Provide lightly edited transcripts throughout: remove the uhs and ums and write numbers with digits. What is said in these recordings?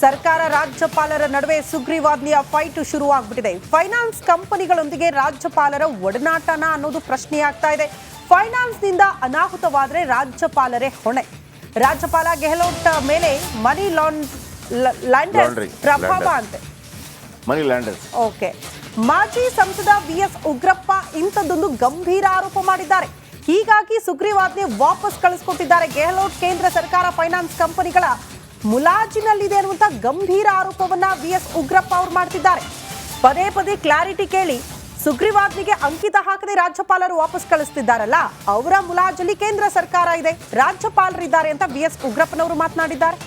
ಸರ್ಕಾರ ರಾಜ್ಯಪಾಲರ ನಡುವೆ ಸುಗ್ರೀವಾಜ್ಞೆಯ ಫೈಟ್ ಶುರುವಾಗ್ಬಿಟ್ಟಿದೆ. ಫೈನಾನ್ಸ್ ಕಂಪನಿಗಳೊಂದಿಗೆ ರಾಜ್ಯಪಾಲರ ಒಡನಾಟನ ಅನ್ನೋದು ಪ್ರಶ್ನೆಯಾಗ್ತಾ ಇದೆ. ಫೈನಾನ್ಸ್ನಿಂದ ಅನಾಹುತವಾದರೆ ರಾಜ್ಯಪಾಲರೇ ಹೊಣೆ. ರಾಜ್ಯಪಾಲ ಗೆಹ್ಲೋಟ್ ಮೇಲೆ ಮನಿ ಲಾಂಡರ್ ಪ್ರಭಾವ ಅಂತೆ. ಓಕೆ, ಮಾಜಿ ಸಂಸದ ವಿಎಸ್ ಉಗ್ರಪ್ಪ ಇಂಥದ್ದೊಂದು ಗಂಭೀರ ಆರೋಪ ಮಾಡಿದ್ದಾರೆ. ಹೀಗಾಗಿ ಸುಗ್ರೀವಾಜ್ಞೆ ವಾಪಸ್ ಕಳಿಸ್ಕೊಟ್ಟಿದ್ದಾರೆ. ಗೆಹ್ಲೋಟ್ ಕೇಂದ್ರ ಸರ್ಕಾರ ಫೈನಾನ್ಸ್ ಕಂಪನಿಗಳ ಮುಲಾಜಿನಲ್ಲಿದೆ ಅನ್ನುವಂತ ಗಂಭೀರ ಆರೋಪವನ್ನ ವಿಎಸ್ ಉಗ್ರಪ್ಪ ಅವರು ಮಾಡ್ತಿದ್ದಾರೆ. ಪದೇ ಪದೇ ಕ್ಲಾರಿಟಿ ಕೇಳಿ ಸುಗ್ರೀವಾಜ್ಞೆಗೆ ಅಂಕಿತ ಹಾಕದೆ ರಾಜ್ಯಪಾಲರು ವಾಪಸ್ ಕಳಿಸ್ತಿದ್ದಾರಲ್ಲ, ಅವರ ಮುಲಾಜಲ್ಲಿ ಕೇಂದ್ರ ಸರ್ಕಾರ ಇದೆ, ರಾಜ್ಯಪಾಲರಿದ್ದಾರೆ ಅಂತ ವಿಎಸ್ ಉಗ್ರಪ್ಪನವರು ಮಾತನಾಡಿದ್ದಾರೆ.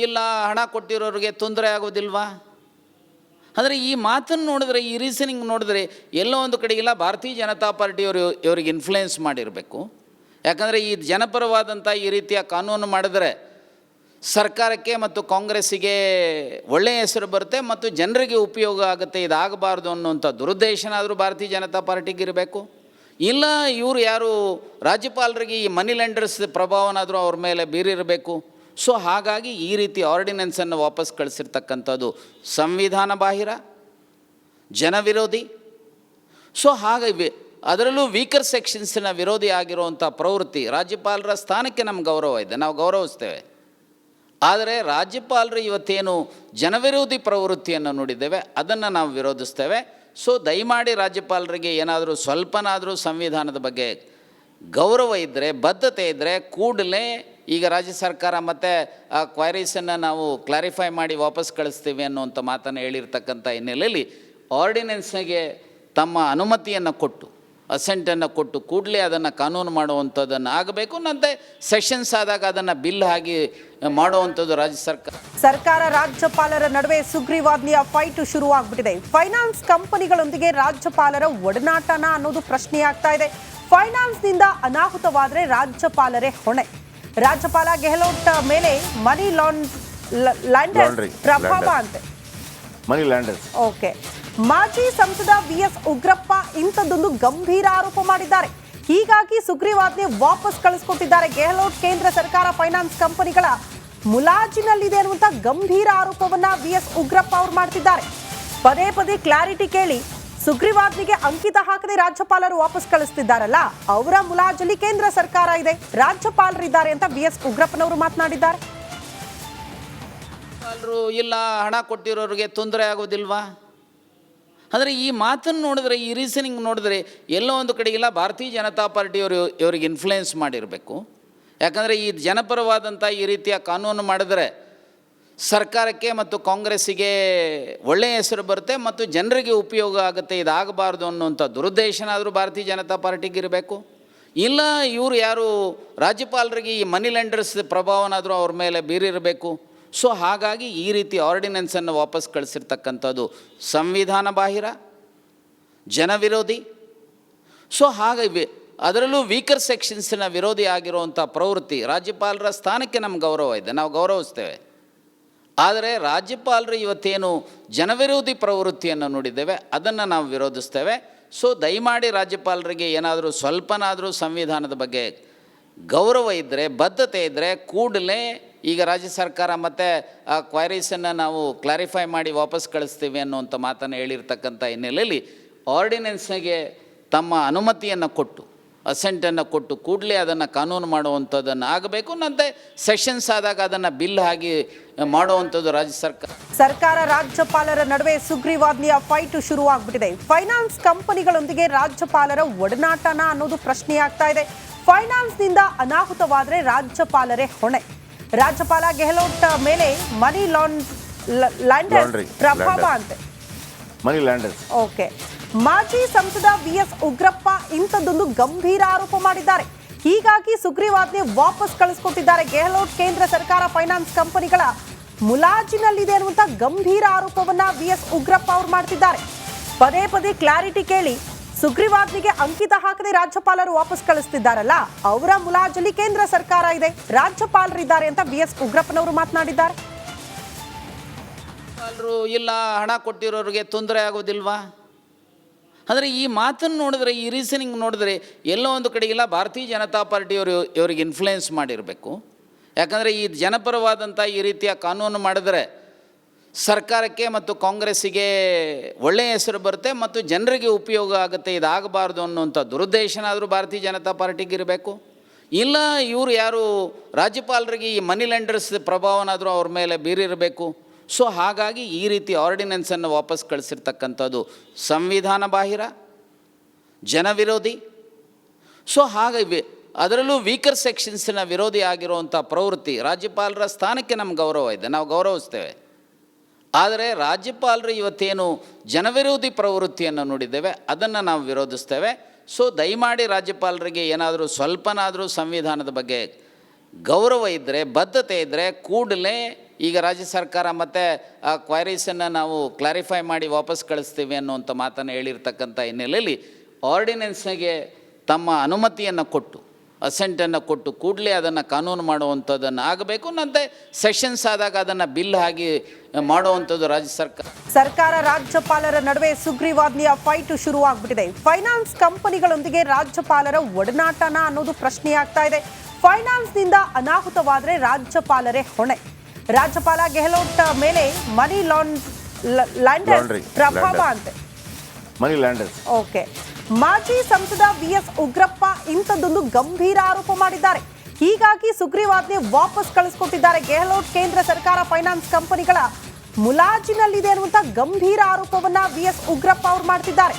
ಇಲ್ಲ ಹಣ ಕೊಟ್ಟಿರೋರಿಗೆ ತೊಂದರೆ ಆಗೋದಿಲ್ವಾ? ಅಂದರೆ ಈ ಮಾತನ್ನು ನೋಡಿದ್ರೆ, ಈ ರೀಸನಿಂಗ್ ನೋಡಿದ್ರೆ ಎಲ್ಲೋ ಒಂದು ಕಡೆಗೆಲ್ಲ ಭಾರತೀಯ ಜನತಾ ಪಾರ್ಟಿಯವರು ಇವರಿಗೆ ಇನ್ಫ್ಲುಯೆನ್ಸ್ ಮಾಡಿರಬೇಕು. ಯಾಕಂದರೆ ಈ ಜನಪರವಾದಂಥ ಈ ರೀತಿಯ ಕಾನೂನು ಮಾಡಿದ್ರೆ ಸರ್ಕಾರಕ್ಕೆ ಮತ್ತು ಕಾಂಗ್ರೆಸ್ಸಿಗೆ ಒಳ್ಳೆಯ ಹೆಸರು ಬರುತ್ತೆ ಮತ್ತು ಜನರಿಗೆ ಉಪಯೋಗ ಆಗುತ್ತೆ. ಇದಾಗಬಾರ್ದು ಅನ್ನುವಂಥ ದುರುದ್ದೇಶನಾದರೂ ಭಾರತೀಯ ಜನತಾ ಪಾರ್ಟಿಗೆ ಇರಬೇಕು. ಇಲ್ಲ ಇವರು ಯಾರು ರಾಜ್ಯಪಾಲರಿಗೆ ಈ ಮನಿ ಲೆಂಡರ್ಸ್ ಪ್ರಭಾವನಾದರೂ ಅವ್ರ ಮೇಲೆ ಬೀರಿರಬೇಕು. ಸೊ ಹಾಗಾಗಿ ಈ ರೀತಿ ಆರ್ಡಿನೆನ್ಸನ್ನು ವಾಪಸ್ ಕಳಿಸಿರ್ತಕ್ಕಂಥದ್ದು ಸಂವಿಧಾನ ಬಾಹಿರ, ಜನವಿರೋಧಿ. ಸೊ ಹಾಗೆ ಅದರಲ್ಲೂ ವೀಕರ್ ಸೆಕ್ಷನ್ಸಿನ ವಿರೋಧಿ ಆಗಿರುವಂಥ ಪ್ರವೃತ್ತಿ, ರಾಜ್ಯಪಾಲರ ಸ್ಥಾನಕ್ಕೆ ನಮ್ಗೆ ಗೌರವ ಇದೆ, ನಾವು ಗೌರವಿಸ್ತೇವೆ. ಆದರೆ ರಾಜ್ಯಪಾಲರು ಇವತ್ತೇನು ಜನವಿರೋಧಿ ಪ್ರವೃತ್ತಿಯನ್ನು ನೋಡಿದ್ದೇವೆ, ಅದನ್ನು ನಾವು ವಿರೋಧಿಸ್ತೇವೆ. ಸೊ ದಯಮಾಡಿ ರಾಜ್ಯಪಾಲರಿಗೆ ಏನಾದರೂ ಸ್ವಲ್ಪನಾದರೂ ಸಂವಿಧಾನದ ಬಗ್ಗೆ ಗೌರವ ಇದ್ದರೆ, ಬದ್ಧತೆ ಇದ್ದರೆ ಕೂಡಲೇ ಈಗ ರಾಜ್ಯ ಸರ್ಕಾರ ಮತ್ತು ಆ ಕ್ವೈರೀಸನ್ನು ನಾವು ಕ್ಲಾರಿಫೈ ಮಾಡಿ ವಾಪಸ್ ಕಳಿಸ್ತೀವಿ ಅನ್ನುವಂಥ ಮಾತನ್ನು ಹೇಳಿರ್ತಕ್ಕಂಥ ಹಿನ್ನೆಲೆಯಲ್ಲಿ ಆರ್ಡಿನೆನ್ಸ್ಗೆ ತಮ್ಮ ಅನುಮತಿಯನ್ನು ಕೊಟ್ಟು, ಅಸೆಂಟನ್ನು ಕೊಟ್ಟು ಕೂಡಲೇ ಅದನ್ನು ಕಾನೂನು ಮಾಡುವಂಥದ್ದನ್ನು ಆಗಬೇಕು. ನಂತೆ ಸೆಷನ್ಸ್ ಆದಾಗ ಅದನ್ನು ಬಿಲ್ ಆಗಿ ಮಾಡುವಂಥದ್ದು ರಾಜ್ಯ ಸರ್ಕಾರ ರಾಜ್ಯಪಾಲರ ನಡುವೆ ಸುಗ್ರೀವಾಜ್ಞೆಯ ಫೈಟ್ ಶುರುವಾಗ್ಬಿಟ್ಟಿದೆ. ಫೈನಾನ್ಸ್ ಕಂಪನಿಗಳೊಂದಿಗೆ ರಾಜ್ಯಪಾಲರ ಒಡನಾಟನ ಅನ್ನೋದು ಪ್ರಶ್ನೆಯಾಗ್ತಾ ಇದೆ. ಫೈನಾನ್ಸ್ನಿಂದ ಅನಾಹುತವಾದರೆ ರಾಜ್ಯಪಾಲರೇ ಹೊಣೆ. ರಾಜ್ಯಪಾಲ ಗೆಹ್ಲೋಟ್ ಮೇಲೆ ಮನಿ ಲಾಂಡರ್ ಪ್ರಭಾವ ಅಂತೆ. ಓಕೆ, ಮಾಜಿ ಸಂಸದ ವಿಎಸ್ ಉಗ್ರಪ್ಪ ಇಂಥದ್ದೊಂದು ಗಂಭೀರ ಆರೋಪ ಮಾಡಿದ್ದಾರೆ. ಹೀಗಾಗಿ ಸುಗ್ರೀವಾಜ್ಞೆ ವಾಪಸ್ ಕಳಿಸ್ಕೊಟ್ಟಿದ್ದಾರೆ. ಗೆಹ್ಲೋಟ್ ಕೇಂದ್ರ ಸರ್ಕಾರ ಫೈನಾನ್ಸ್ ಕಂಪನಿಗಳ ಮುಲಾಜಿನಲ್ಲಿದೆ ಅನ್ನುವಂತ ಗಂಭೀರ ಆರೋಪವನ್ನ ವಿಎಸ್ ಉಗ್ರಪ್ಪ ಅವರು ಮಾಡ್ತಿದ್ದಾರೆ. ಪದೇ ಪದೇ ಕ್ಲಾರಿಟಿ ಕೇಳಿ ಸುಗ್ರೀವಾಜ್ಞೆಗೆ ಅಂಕಿತ ಹಾಕದೆ ರಾಜ್ಯಪಾಲರು ವಾಪಸ್ ಕಳಿಸ್ತಿದ್ದಾರಲ್ಲ, ಅವರ ಮುಲಾಜಲ್ಲಿ ಕೇಂದ್ರ ಸರ್ಕಾರ ಇದೆ, ರಾಜ್ಯಪಾಲರಿದ್ದಾರೆ ಅಂತ ವಿಎಸ್ ಉಗ್ರಪ್ಪನವರು ಮಾತನಾಡಿದ್ದಾರೆ. ಇಲ್ಲ ಹಣ ಕೊಟ್ಟಿರೋರಿಗೆ ತೊಂದರೆ ಆಗೋದಿಲ್ವಾ? ಅಂದರೆ ಈ ಮಾತನ್ನು ನೋಡಿದ್ರೆ, ಈ ರೀಸನಿಂಗ್ ನೋಡಿದ್ರೆ ಎಲ್ಲೋ ಒಂದು ಕಡೆಗೆಲ್ಲ ಭಾರತೀಯ ಜನತಾ ಪಾರ್ಟಿಯವರು ಇವರಿಗೆ ಇನ್ಫ್ಲುಯೆನ್ಸ್ ಮಾಡಿರಬೇಕು. ಯಾಕಂದರೆ ಈ ಜನಪರವಾದಂಥ ಈ ರೀತಿಯ ಕಾನೂನು ಮಾಡಿದ್ರೆ ಸರ್ಕಾರಕ್ಕೆ ಮತ್ತು ಕಾಂಗ್ರೆಸ್ಸಿಗೆ ಒಳ್ಳೆಯ ಹೆಸರು ಬರುತ್ತೆ ಮತ್ತು ಜನರಿಗೆ ಉಪಯೋಗ ಆಗುತ್ತೆ. ಇದಾಗಬಾರ್ದು ಅನ್ನುವಂಥ ದುರುದ್ದೇಶನಾದರೂ ಭಾರತೀಯ ಜನತಾ ಪಾರ್ಟಿಗೆ ಇರಬೇಕು. ಇಲ್ಲ ಇವರು ಯಾರು ರಾಜ್ಯಪಾಲರಿಗೆ ಈ ಮನಿ ಲೆಂಡರ್ಸ್ ಪ್ರಭಾವನಾದರೂ ಅವ್ರ ಮೇಲೆ ಬೀರಿರಬೇಕು. ಸೊ ಹಾಗಾಗಿ ಈ ರೀತಿ ಆರ್ಡಿನೆನ್ಸನ್ನು ವಾಪಸ್ ಕಳಿಸಿರ್ತಕ್ಕಂಥದ್ದು ಸಂವಿಧಾನ ಬಾಹಿರ, ಜನವಿರೋಧಿ. ಸೊ ಹಾಗೆ ಅದರಲ್ಲೂ ವೀಕರ್ ಸೆಕ್ಷನ್ಸಿನ ವಿರೋಧಿ ಆಗಿರುವಂಥ ಪ್ರವೃತ್ತಿ, ರಾಜ್ಯಪಾಲರ ಸ್ಥಾನಕ್ಕೆ ನಮ್ಗೆ ಗೌರವ ಇದೆ, ನಾವು ಗೌರವಿಸ್ತೇವೆ. ಆದರೆ ರಾಜ್ಯಪಾಲರು ಇವತ್ತೇನು ಜನವಿರೋಧಿ ಪ್ರವೃತ್ತಿಯನ್ನು ನೋಡಿದ್ದೇವೆ, ಅದನ್ನು ನಾವು ವಿರೋಧಿಸ್ತೇವೆ. ಸೊ ದಯಮಾಡಿ ರಾಜ್ಯಪಾಲರಿಗೆ ಏನಾದರೂ ಸ್ವಲ್ಪನಾದರೂ ಸಂವಿಧಾನದ ಬಗ್ಗೆ ಗೌರವ ಇದ್ದರೆ, ಬದ್ಧತೆ ಇದ್ದರೆ ಕೂಡಲೇ ಈಗ ರಾಜ್ಯ ಸರ್ಕಾರ ಮತ್ತು ಆ ಕ್ವೈರೀಸನ್ನು ನಾವು ಕ್ಲಾರಿಫೈ ಮಾಡಿ ವಾಪಸ್ ಕಳಿಸ್ತೀವಿ ಅನ್ನುವಂಥ ಮಾತನ್ನು ಹೇಳಿರ್ತಕ್ಕಂಥ ಹಿನ್ನೆಲೆಯಲ್ಲಿ ಆರ್ಡಿನೆನ್ಸ್ಗೆ ತಮ್ಮ ಅನುಮತಿಯನ್ನು ಕೊಟ್ಟು, ಅಸೆಂಟನ್ನು ಕೊಟ್ಟು ಕೂಡಲೇ ಅದನ್ನು ಕಾನೂನು ಮಾಡುವಂಥದ್ದನ್ನು ಆಗಬೇಕು. ನಂತೆ ಸೆಷನ್ಸ್ ಆದಾಗ ಅದನ್ನು ಬಿಲ್ ಆಗಿ ಮಾಡುವಂಥದ್ದು ರಾಜ್ಯ ಸರ್ಕಾರ ರಾಜ್ಯಪಾಲರ ನಡುವೆ ಸುಗ್ರೀವಾಜ್ಞೆಯ ಫೈಟ್ ಶುರುವಾಗ್ಬಿಟ್ಟಿದೆ. ಫೈನಾನ್ಸ್ ಕಂಪನಿಗಳೊಂದಿಗೆ ರಾಜ್ಯಪಾಲರ ಒಡನಾಟನ ಅನ್ನೋದು ಪ್ರಶ್ನೆಯಾಗ್ತಾ ಇದೆ. ಫೈನಾನ್ಸ್ನಿಂದ ಅನಾಹುತವಾದರೆ ರಾಜ್ಯಪಾಲರೇ ಹೊಣೆ. ರಾಜ್ಯಪಾಲ ಗೆಹ್ಲೋಟ್ ಮೇಲೆ ಮನಿ ಲಾಂಡರ್ ಪ್ರಭಾವ ಅಂತೆ. ಓಕೆ, ಮಾಜಿ ಸಂಸದ ವಿಎಸ್ ಉಗ್ರಪ್ಪ ಇಂಥದ್ದೊಂದು ಗಂಭೀರ ಆರೋಪ ಮಾಡಿದ್ದಾರೆ. ಹೀಗಾಗಿ ಸುಗ್ರೀವಾಜ್ಞೆ ವಾಪಸ್ ಕಳಿಸ್ಕೊಟ್ಟಿದ್ದಾರೆ. ಗೆಹ್ಲೋಟ್ ಕೇಂದ್ರ ಸರ್ಕಾರ ಫೈನಾನ್ಸ್ ಕಂಪನಿಗಳ ಮುಲಾಜಿನಲ್ಲಿದೆ ಅನ್ನುವಂತ ಗಂಭೀರ ಆರೋಪವನ್ನ ವಿಎಸ್ ಉಗ್ರಪ್ಪ ಅವರು ಮಾಡ್ತಿದ್ದಾರೆ. ಪದೇ ಪದೇ ಕ್ಲಾರಿಟಿ ಕೇಳಿ ಸುಗ್ರೀವಾಜ್ಞೆಗೆ ಅಂಕಿತ ಹಾಕದೆ ರಾಜ್ಯಪಾಲರು ವಾಪಸ್ ಕಳಿಸ್ತಿದ್ದಾರಲ್ಲ, ಅವರ ಮುಲಾಜಲ್ಲಿ ಕೇಂದ್ರ ಸರ್ಕಾರ ಇದೆ, ರಾಜ್ಯಪಾಲರಿದ್ದಾರೆ ಅಂತ ವಿಎಸ್ ಉಗ್ರಪ್ಪನವರು ಮಾತನಾಡಿದ್ದಾರೆ. ಇಲ್ಲ ಹಣ ಕೊಟ್ಟಿರೋರಿಗೆ ತೊಂದರೆ ಆಗೋದಿಲ್ವಾ? ಅಂದರೆ ಈ ಮಾತನ್ನು ನೋಡಿದ್ರೆ, ಈ ರೀಸನಿಂಗ್ ನೋಡಿದ್ರೆ ಎಲ್ಲೋ ಒಂದು ಕಡೆಗೆಲ್ಲ ಭಾರತೀಯ ಜನತಾ ಪಾರ್ಟಿಯವರು ಇವರಿಗೆ ಇನ್ಫ್ಲುಯೆನ್ಸ್ ಮಾಡಿರಬೇಕು. ಯಾಕಂದರೆ ಈ ಜನಪರವಾದಂಥ ಈ ರೀತಿಯ ಕಾನೂನು ಮಾಡಿದ್ರೆ ಸರ್ಕಾರಕ್ಕೆ ಮತ್ತು ಕಾಂಗ್ರೆಸ್ಸಿಗೆ ಒಳ್ಳೆಯ ಹೆಸರು ಬರುತ್ತೆ ಮತ್ತು ಜನರಿಗೆ ಉಪಯೋಗ ಆಗುತ್ತೆ. ಇದಾಗಬಾರ್ದು ಅನ್ನುವಂಥ ದುರುದ್ದೇಶನಾದರೂ ಭಾರತೀಯ ಜನತಾ ಪಾರ್ಟಿಗೆ ಇರಬೇಕು. ಇಲ್ಲ ಇವರು ಯಾರು ರಾಜ್ಯಪಾಲರಿಗೆ ಈ ಮನಿ ಲೆಂಡರ್ಸ್ ಪ್ರಭಾವನಾದರೂ ಅವ್ರ ಮೇಲೆ ಬೀರಿರಬೇಕು. ಸೊ ಹಾಗಾಗಿ ಈ ರೀತಿ ಆರ್ಡಿನೆನ್ಸನ್ನು ವಾಪಸ್ ಕಳಿಸಿರ್ತಕ್ಕಂಥದ್ದು ಸಂವಿಧಾನ ಬಾಹಿರ, ಜನವಿರೋಧಿ. ಸೊ ಹಾಗೆ ಅದರಲ್ಲೂ ವೀಕರ್ ಸೆಕ್ಷನ್ಸಿನ ವಿರೋಧಿ ಆಗಿರುವಂಥ ಪ್ರವೃತ್ತಿ, ರಾಜ್ಯಪಾಲರ ಸ್ಥಾನಕ್ಕೆ ನಮ್ಗೆ ಗೌರವ ಇದೆ, ನಾವು ಗೌರವಿಸ್ತೇವೆ. ಆದರೆ ರಾಜ್ಯಪಾಲರು ಇವತ್ತೇನು ಜನವಿರೋಧಿ ಪ್ರವೃತ್ತಿಯನ್ನು ನೋಡಿದ್ದೇವೆ ಅದನ್ನು ನಾವು ವಿರೋಧಿಸ್ತೇವೆ. ಸೊ ದಯಮಾಡಿ ರಾಜ್ಯಪಾಲರಿಗೆ ಏನಾದರೂ ಸ್ವಲ್ಪನಾದರೂ ಸಂವಿಧಾನದ ಬಗ್ಗೆ ಗೌರವ ಇದ್ದರೆ, ಬದ್ಧತೆ ಇದ್ದರೆ ಕೂಡಲೇ ಈಗ ರಾಜ್ಯ ಸರ್ಕಾರ ಮತ್ತು ಆ ಕ್ವೈರೀಸನ್ನು ನಾವು ಕ್ಲಾರಿಫೈ ಮಾಡಿ ವಾಪಸ್ ಕಳಿಸ್ತೀವಿ ಅನ್ನುವಂಥ ಮಾತನ್ನು ಹೇಳಿರ್ತಕ್ಕಂಥ ಹಿನ್ನೆಲೆಯಲ್ಲಿ ಆರ್ಡಿನೆನ್ಸ್ಗೆ ತಮ್ಮ ಅನುಮತಿಯನ್ನು ಕೊಟ್ಟು, ಅಸೆಂಟನ್ನು ಕೊಟ್ಟು ಕೂಡಲೇ ಅದನ್ನು ಕಾನೂನು ಮಾಡುವಂಥದ್ದನ್ನು ಆಗಬೇಕು. ನಂತೆ ಸೆಷನ್ಸ್ ಆದಾಗ ಅದನ್ನು ಬಿಲ್ ಆಗಿ ಮಾಡುವಂಥದ್ದು ರಾಜ್ಯ ಸರ್ಕಾರ ರಾಜ್ಯಪಾಲರ ನಡುವೆ ಸುಗ್ರೀವಾಜ್ಞೆಯ ಫೈಟ್ ಶುರುವಾಗ್ಬಿಟ್ಟಿದೆ. ಫೈನಾನ್ಸ್ ಕಂಪನಿಗಳೊಂದಿಗೆ ರಾಜ್ಯಪಾಲರ ಒಡನಾಟನ ಅನ್ನೋದು ಪ್ರಶ್ನೆಯಾಗ್ತಾ ಇದೆ. ಫೈನಾನ್ಸ್ನಿಂದ ಅನಾಹುತವಾದರೆ ರಾಜ್ಯಪಾಲರೇ ಹೊಣೆ. ರಾಜ್ಯಪಾಲ ಗೆಹ್ಲೋಟ್ ಮೇಲೆ ಮನಿ ಲಾಂಡರ್ ಪ್ರಭಾವ ಅಂತೆ. ಮನಿ ಲ್ಯಾಂಡರ್ಸ್. ಓಕೆ. ಮಾಜಿ ಸಂಸದ ವಿಎಸ್ ಉಗ್ರಪ್ಪ ಇಂಥದ್ದೊಂದು ಗಂಭೀರ ಆರೋಪ ಮಾಡಿದ್ದಾರೆ. ಹೀಗಾಗಿ ಸುಗ್ರೀವಾಜ್ಞೆ ವಾಪಸ್ ಕಳಿಸ್ಕೊಟ್ಟಿದ್ದಾರೆ. ಗೆಹ್ಲೋಟ್ ಕೇಂದ್ರ ಸರ್ಕಾರ ಫೈನಾನ್ಸ್ ಕಂಪನಿಗಳ ಮುಲಾಜಿನಲ್ಲಿದೆ ಅನ್ನುವಂಥ ಗಂಭೀರ ಆರೋಪವನ್ನ ವಿಎಸ್ ಉಗ್ರಪ್ಪ ಅವರು ಮಾಡ್ತಿದ್ದಾರೆ.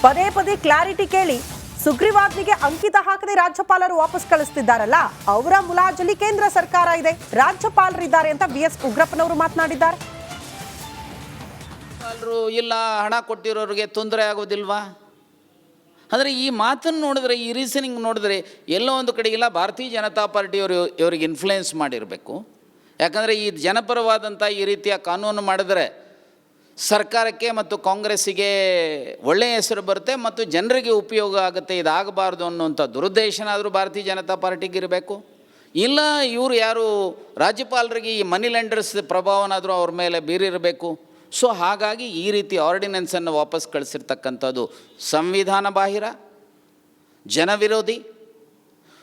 ಪದೇ ಪದೇ ಕ್ಲಾರಿಟಿ ಕೇಳಿ ಸುಗ್ರೀವಾಜ್ಞೆಗೆ ಅಂಕಿತ ಹಾಕದೆ ರಾಜ್ಯಪಾಲರು ವಾಪಸ್ ಕಳಿಸ್ತಿದ್ದಾರಲ್ಲ, ಅವರ ಮುಲಾಜಲ್ಲಿ ಕೇಂದ್ರ ಸರ್ಕಾರ ಇದೆ, ರಾಜ್ಯಪಾಲರಿದ್ದಾರೆ ಅಂತ ವಿಎಸ್ ಉಗ್ರಪ್ಪನವರು ಮಾತನಾಡಿದ್ದಾರೆ. ಇಲ್ಲ ಹಣ ಕೊಟ್ಟಿರೋರಿಗೆ ತೊಂದರೆ ಆಗೋದಿಲ್ವಾ? ಅಂದರೆ ಈ ಮಾತನ್ನು ನೋಡಿದ್ರೆ, ಈ ರೀಸನಿಂಗ್ ನೋಡಿದ್ರೆ ಎಲ್ಲೋ ಒಂದು ಕಡೆಗೆಲ್ಲ ಭಾರತೀಯ ಜನತಾ ಪಾರ್ಟಿಯವರು ಇವರಿಗೆ ಇನ್ಫ್ಲುಯೆನ್ಸ್ ಮಾಡಿರಬೇಕು. ಯಾಕಂದರೆ ಈ ಜನಪರವಾದಂಥ ಈ ರೀತಿಯ ಕಾನೂನು ಮಾಡಿದ್ರೆ ಸರ್ಕಾರಕ್ಕೆ ಮತ್ತು ಕಾಂಗ್ರೆಸ್ಸಿಗೆ ಒಳ್ಳೆಯ ಹೆಸರು ಬರುತ್ತೆ ಮತ್ತು ಜನರಿಗೆ ಉಪಯೋಗ ಆಗುತ್ತೆ. ಇದಾಗಬಾರ್ದು ಅನ್ನುವಂಥ ದುರುದ್ದೇಶನಾದರೂ ಭಾರತೀಯ ಜನತಾ ಪಾರ್ಟಿಗೆ ಇರಬೇಕು. ಇಲ್ಲ ಇವರು ಯಾರು ರಾಜ್ಯಪಾಲರಿಗೆ ಈ ಮನಿ ಲೆಂಡರ್ಸ್ ಪ್ರಭಾವನಾದರೂ ಅವ್ರ ಮೇಲೆ ಬೀರಿರಬೇಕು. ಸೊ ಹಾಗಾಗಿ ಈ ರೀತಿ ಆರ್ಡಿನೆನ್ಸನ್ನು ವಾಪಸ್ ಕಳಿಸಿರ್ತಕ್ಕಂಥದ್ದು ಸಂವಿಧಾನ ಬಾಹಿರ, ಜನವಿರೋಧಿ.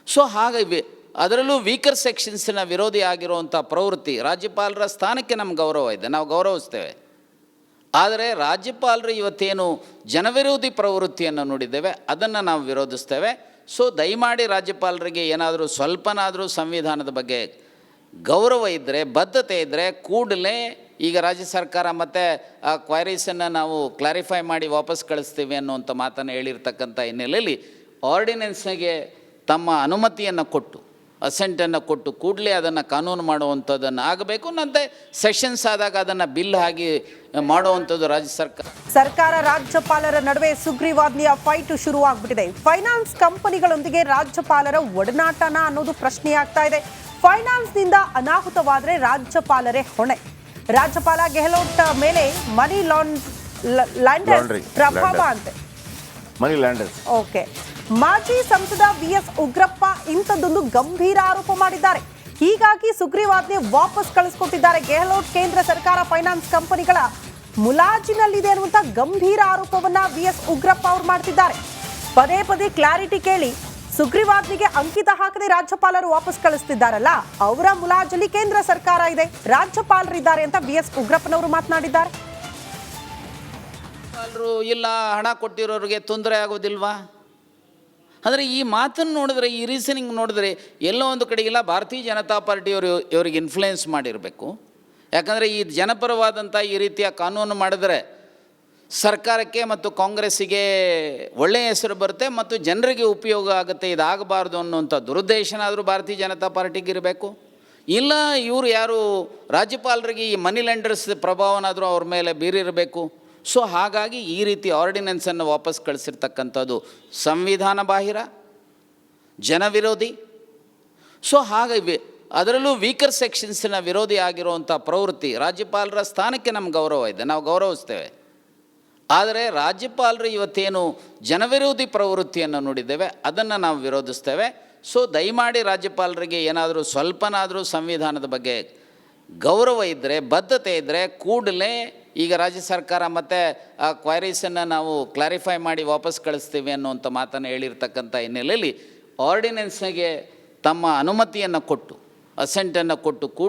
ಸೊ ಹಾಗೆ ಅದರಲ್ಲೂ ವೀಕರ್ ಸೆಕ್ಷನ್ಸಿನ ವಿರೋಧಿ ಆಗಿರುವಂಥ ಪ್ರವೃತ್ತಿ, ರಾಜ್ಯಪಾಲರ ಸ್ಥಾನಕ್ಕೆ ನಮ್ಗೆ ಗೌರವ ಇದೆ, ನಾವು ಗೌರವಿಸ್ತೇವೆ. ಆದರೆ ರಾಜ್ಯಪಾಲರು ಇವತ್ತೇನು ಜನವಿರೋಧಿ ಪ್ರವೃತ್ತಿಯನ್ನು ನೋಡಿದ್ದೇವೆ ಅದನ್ನು ನಾವು ವಿರೋಧಿಸ್ತೇವೆ. ಸೊ ದಯಮಾಡಿ ರಾಜ್ಯಪಾಲರಿಗೆ ಏನಾದರೂ ಸ್ವಲ್ಪನಾದರೂ ಸಂವಿಧಾನದ ಬಗ್ಗೆ ಗೌರವ ಇದ್ದರೆ, ಬದ್ಧತೆ ಇದ್ದರೆ ಕೂಡಲೇ ಈಗ ರಾಜ್ಯ ಸರ್ಕಾರ ಮತ್ತು ಆ ಕ್ವೈರೀಸನ್ನು ನಾವು ಕ್ಲಾರಿಫೈ ಮಾಡಿ ವಾಪಸ್ ಕಳಿಸ್ತೀವಿ ಅನ್ನುವಂಥ ಮಾತನ್ನು ಹೇಳಿರ್ತಕ್ಕಂಥ ಹಿನ್ನೆಲೆಯಲ್ಲಿ ಆರ್ಡಿನೆನ್ಸ್ಗೆ ತಮ್ಮ ಅನುಮತಿಯನ್ನು ಕೊಟ್ಟು, ಅಸೆಂಟನ್ನು ಕೊಟ್ಟು ಕೂಡಲೇ ಅದನ್ನು ಕಾನೂನು ಮಾಡುವಂಥದ್ದನ್ನು ಆಗಬೇಕು. ನಂತೆ ಸೆಷನ್ಸ್ ಆದಾಗ ಅದನ್ನು ಬಿಲ್ ಆಗಿ ಮಾಡುವಂಥದ್ದು ರಾಜ್ಯ ಸರ್ಕಾರ ರಾಜ್ಯಪಾಲರ ನಡುವೆ ಸುಗ್ರೀವಾಜ್ಞೆಯ ಫೈಟ್ ಶುರುವಾಗ್ಬಿಟ್ಟಿದೆ. ಫೈನಾನ್ಸ್ ಕಂಪನಿಗಳೊಂದಿಗೆ ರಾಜ್ಯಪಾಲರ ಒಡನಾಟನ ಅನ್ನೋದು ಪ್ರಶ್ನೆಯಾಗ್ತಾ ಇದೆ. ಫೈನಾನ್ಸ್ನಿಂದ ಅನಾಹುತವಾದರೆ ರಾಜ್ಯಪಾಲರೇ ಹೊಣೆ. ರಾಜ್ಯಪಾಲ ಗೆಹ್ಲೋಟ್ ಮೇಲೆ ಮನಿ ಲಾಂಡರ್ ಪ್ರಭಾವ ಅಂತೆ. ಮನಿ ಲ್ಯಾಂಡರ್ಸ್. ಓಕೆ. ಮಾಜಿ ಸಂಸದ ವಿಎಸ್ ಉಗ್ರಪ್ಪ ಇಂಥದ್ದೊಂದು ಗಂಭೀರ ಆರೋಪ ಮಾಡಿದ್ದಾರೆ. ಹೀಗಾಗಿ ಸುಗ್ರೀವಾಜ್ಞೆ ವಾಪಸ್ ಕಳಿಸ್ಕೊಟ್ಟಿದ್ದಾರೆ. ಗೆಹ್ಲೋಟ್ ಕೇಂದ್ರ ಸರ್ಕಾರ ಫೈನಾನ್ಸ್ ಕಂಪನಿಗಳ ಮುಲಾಜಿನಲ್ಲಿದೆ ಅನ್ನುವಂಥ ಗಂಭೀರ ಆರೋಪವನ್ನ ವಿಎಸ್ ಉಗ್ರಪ್ಪ ಅವರು ಮಾಡ್ತಿದ್ದಾರೆ. ಪದೇ ಪದೇ ಕ್ಲಾರಿಟಿ ಕೇಳಿ ಸುಗ್ರೀವಾಜ್ಞೆಗೆ ಅಂಕಿತ ಹಾಕದೆ ರಾಜ್ಯಪಾಲರು ವಾಪಸ್ ಕಳಿಸ್ತಿದ್ದಾರಲ್ಲ, ಅವರ ಮುಲಾಜಲ್ಲಿ ಕೇಂದ್ರ ಸರ್ಕಾರ ಇದೆ, ರಾಜ್ಯಪಾಲರಿದ್ದಾರೆ ಅಂತ ವಿಎಸ್ ಉಗ್ರಪ್ಪನವರು ಮಾತನಾಡಿದ್ದಾರೆ. ಇಲ್ಲ ಹಣ ಕೊಟ್ಟಿರೋರಿಗೆ ತೊಂದರೆ ಆಗೋದಿಲ್ವಾ? ಅಂದರೆ ಈ ಮಾತನ್ನು ನೋಡಿದ್ರೆ, ಈ ರೀಸನಿಂಗ್ ನೋಡಿದ್ರೆ ಎಲ್ಲೋ ಒಂದು ಕಡೆಗೆಲ್ಲ ಭಾರತೀಯ ಜನತಾ ಪಾರ್ಟಿಯವರು ಇವರಿಗೆ ಇನ್ಫ್ಲುಯೆನ್ಸ್ ಮಾಡಿರಬೇಕು. ಯಾಕಂದರೆ ಈ ಜನಪರವಾದಂಥ ಈ ರೀತಿಯ ಕಾನೂನು ಮಾಡಿದ್ರೆ ಸರ್ಕಾರಕ್ಕೆ ಮತ್ತು ಕಾಂಗ್ರೆಸ್ಸಿಗೆ ಒಳ್ಳೆಯ ಹೆಸರು ಬರುತ್ತೆ ಮತ್ತು ಜನರಿಗೆ ಉಪಯೋಗ ಆಗುತ್ತೆ. ಇದಾಗಬಾರ್ದು ಅನ್ನುವಂಥ ದುರುದ್ದೇಶನಾದರೂ ಭಾರತೀಯ ಜನತಾ ಪಾರ್ಟಿಗೆ ಇರಬೇಕು. ಇಲ್ಲ ಇವರು ಯಾರು ರಾಜ್ಯಪಾಲರಿಗೆ ಈ ಮನಿ ಲೆಂಡರ್ಸ್ ಪ್ರಭಾವನಾದರೂ ಅವ್ರ ಮೇಲೆ ಬೀರಿರಬೇಕು. ಸೊ ಹಾಗಾಗಿ ಈ ರೀತಿ ಆರ್ಡಿನೆನ್ಸನ್ನು ವಾಪಸ್ ಕಳಿಸಿರ್ತಕ್ಕಂಥದ್ದು ಸಂವಿಧಾನ ಬಾಹಿರ, ಜನವಿರೋಧಿ. ಸೊ ಹಾಗೆ ಅದರಲ್ಲೂ ವೀಕರ್ ಸೆಕ್ಷನ್ಸಿನ ವಿರೋಧಿ ಆಗಿರುವಂಥ ಪ್ರವೃತ್ತಿ, ರಾಜ್ಯಪಾಲರ ಸ್ಥಾನಕ್ಕೆ ನಮ್ಗೆ ಗೌರವ ಇದೆ, ನಾವು ಗೌರವಿಸ್ತೇವೆ. ಆದರೆ ರಾಜ್ಯಪಾಲರು ಇವತ್ತೇನು ಜನವಿರೋಧಿ ಪ್ರವೃತ್ತಿಯನ್ನು ನೋಡಿದ್ದೇವೆ ಅದನ್ನು ನಾವು ವಿರೋಧಿಸ್ತೇವೆ. ಸೊ ದಯಮಾಡಿ ರಾಜ್ಯಪಾಲರಿಗೆ ಏನಾದರೂ ಸ್ವಲ್ಪನಾದರೂ ಸಂವಿಧಾನದ ಬಗ್ಗೆ ಗೌರವ ಇದ್ದರೆ, ಬದ್ಧತೆ ಇದ್ದರೆ ಕೂಡಲೇ ಈಗ ರಾಜ್ಯ ಸರ್ಕಾರ ಮತ್ತು ಆ ಕ್ವೈರೀಸನ್ನು ನಾವು ಕ್ಲಾರಿಫೈ ಮಾಡಿ ವಾಪಸ್ ಕಳಿಸ್ತೀವಿ ಅನ್ನುವಂಥ ಮಾತನ್ನು ಹೇಳಿರ್ತಕ್ಕಂಥ ಹಿನ್ನೆಲೆಯಲ್ಲಿ ಆರ್ಡಿನೆನ್ಸ್ಗೆ ತಮ್ಮ ಅನುಮತಿಯನ್ನು ಕೊಟ್ಟು, ಅಸೆಂಟನ್ನು ಕೊಟ್ಟು